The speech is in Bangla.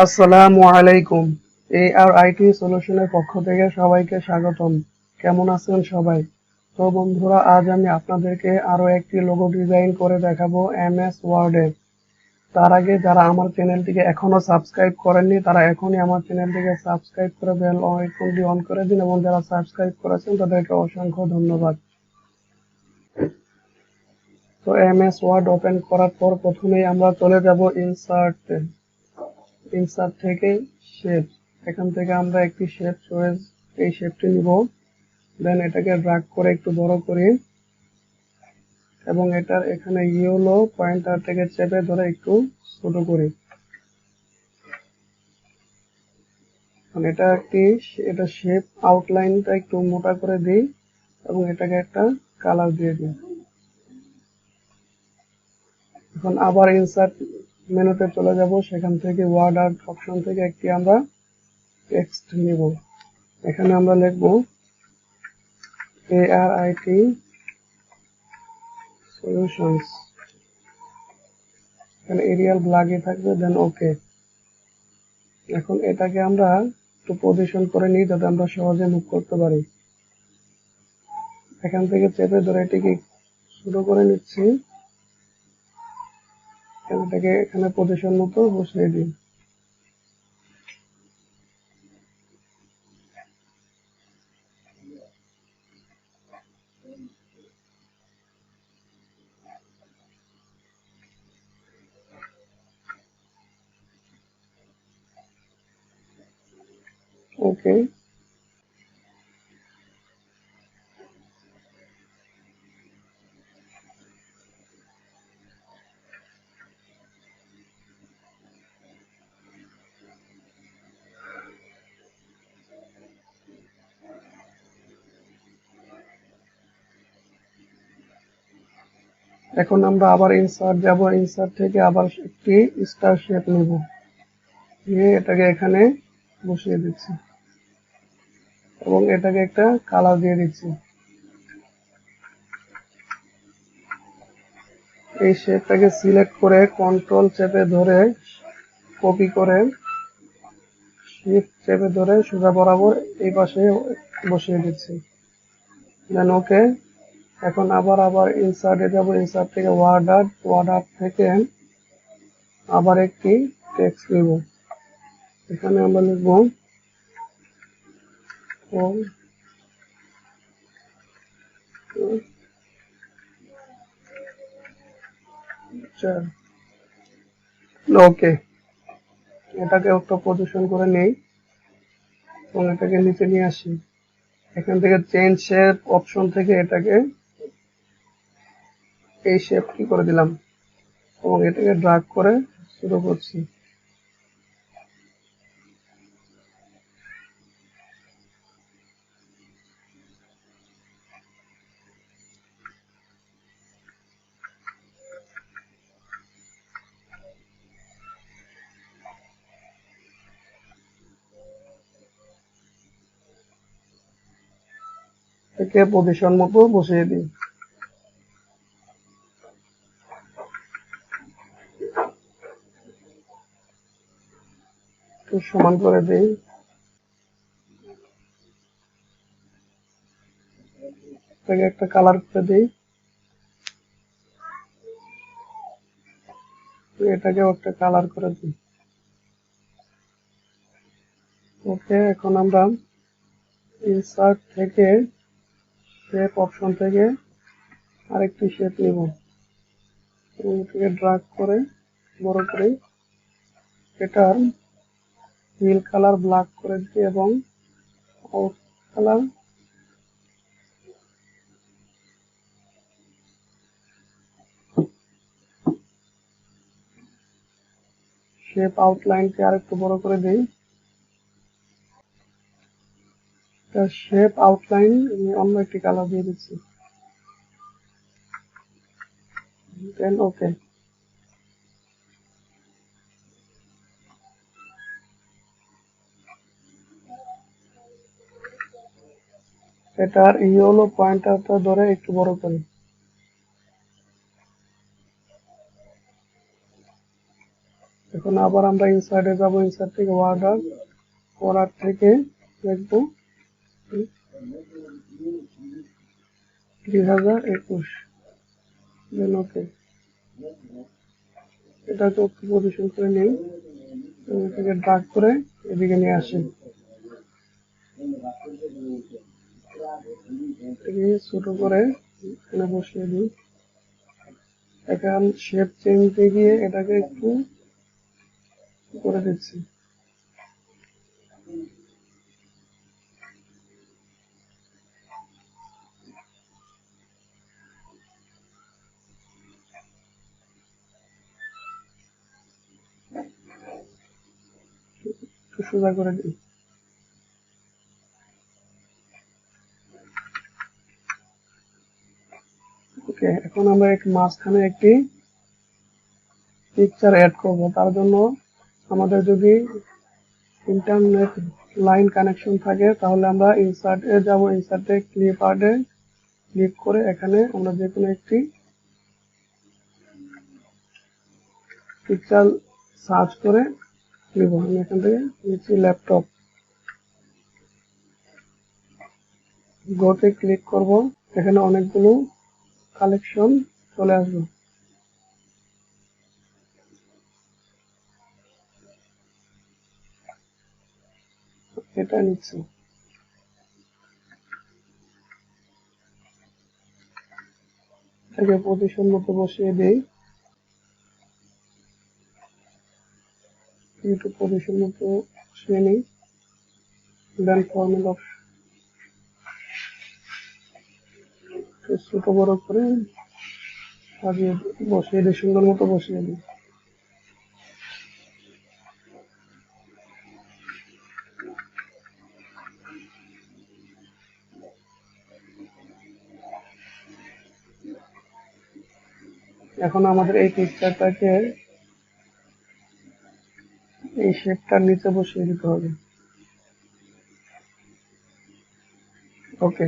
আসসালামু আলাইকুম। ARIT সলিউশনের পক্ষ থেকে সবাইকে স্বাগতম। কেমন আছেন সবাই? তো বন্ধুরা, আজ আমি আপনাদেরকে আরো একটি লোগো ডিজাইন করে দেখাবো MS ওয়ার্ডে। তার আগে যারা আমার চ্যানেলটিকে এখনো সাবস্ক্রাইব করেননি তারা এখনই আমার চ্যানেলটিকে সাবস্ক্রাইব করে বেল আইকনটি অন করে দিন, এবং যারা সাবস্ক্রাইব করেছেন তাদেরকে অসংখ্য ধন্যবাদ। তো MS ওয়ার্ড ওপেন করার পর প্রথমেই আমরা চলে যাব ইনসার্টে। ইনসার্ট থেকে শেপ, এখান থেকে আমরা একটি শেপ চয়েস, এই শেপটি নিব। দেন এটাকে ড্র্যাগ করে একটু বড় করি এবং এটার এখানে ইয়েলো পয়েন্টার থেকে চেপে ধরে একটু ছোট করি। এটা শেপ আউটলাইনটা একটু মোটা করে দিই এবং এটাকে একটা কালার দিয়ে দিই। এখন আবার ইনসার্ট মেনুতে চলে যাব, সেখান থেকে ওয়ার্ড আর্ট অপশন থেকে একটি আমরা টেক্সট নিব। এখানে আমরা লিখব ARIT সলিউশনস, এখানে এরিয়াল ব্ল্যাকই থাকবে, দেন ওকে। এখন এটাকে আমরা একটু পজিশন করে নিই যাতে আমরা সহজে মুভ করতে পারি। এখান থেকে চেপে ধরে এটিকে শুরু করে নিচ্ছি, এটাকে এখানে পজিশন মতো বসিয়ে দিই। ওকে, এখন আমরা আবার ইনসার্ট যাব, ইনসার্ট থেকে আবার একটি স্টার শেপ নেব, নিয়ে এটাকে এখানে বসিয়ে দিচ্ছি এবং এটাকে একটা কালার দিয়ে দিচ্ছি। এই শেপটাকে সিলেক্ট করে কন্ট্রোল চেপে ধরে কপি করে শিফট চেপে ধরে সোজা বরাবর এই পাশে বসিয়ে দিচ্ছি, দেন ওকে। এখন আবার ইনসার্টে যাব, ইনসার্ট থেকে ওয়ার্ড আর্ট থেকে আবার একটি টেক্সট নিব। এখানে আমরা লিখব ওকে। এটাকে একটা পজিশন করে নেই এবং এটাকে নিচে নিয়ে আসি। এখান থেকে চেঞ্জ শেপ অপশন থেকে এটাকে এই শেপটি করে দিলাম এবং এটাকে ড্র্যাগ করে শুরু করছি। একে পজিশন মতো বসিয়ে দিই। একটু সমান করে দিই। এটাকে একটা কালার করে দিই, এটাকে একটা কালার করে দিই। ওকে, এখন আমরা ইনসার্ট থেকে শেপ অপশন থেকে আরেকটি শেপ নিব এবং এটাকে ড্র্যাগ করে বড় করে এটার নীল কালার ব্ল্যাক করে দিই এবং আউট কালার শেপ আউটলাইনকে আরেকটু বড় করে দিই। শেপ আউটলাইন অন্য একটি কালার দিয়ে দিচ্ছি, দেন ওকে। এটার ইয়েলো পয়েন্টারটা ধরে একটু বড় করি। এখন আবার আমরা ইনসার্টে যাব, ইনসার্ট থেকে অর্ডার, অর্ডার থেকে লিখবো 2021, দেন ওকে। এটাকে একটু পজিশন করে নিই, এটাকে ড্রাগ করে এদিকে নিয়ে আসি, এটাকে ছোট করে এখানে বসিয়ে দিই। এখন শেপ চেঞ্জে গিয়ে এটাকে একটু করে দিচ্ছি। একটু সোজা করে দিই। ওকে, এখন আমরা মাঝখানে একটি পিকচার অ্যাড করব। তার জন্য আমাদের যদি ইন্টারনেট লাইন কানেকশন থাকে তাহলে আমরা ইনসার্টে যাব, ইনসার্টে ক্লিপ আর্টে ক্লিক করে এখানে আমরা যে কোনো একটি পিকচার সার্চ করে নিব। আমি এখান থেকে নিচ্ছি ল্যাপটপ, গোতে ক্লিক করব, এখানে অনেকগুলো কালেকশন চলে আসবে। এটা নিচ্ছি, এটাকে পজিশন মতো বসিয়ে দিই, একটু পজিশন মতো বসিয়ে নিই, দেন ফরম্যাট অপশন ছোট বড় করে সাজিয়ে বসিয়ে দিই, সুন্দর মতো বসিয়ে দিই। এখন আমাদের এই পিকচারটাকে এই শেপটার নিচে বসিয়ে দিতে হবে। ওকে।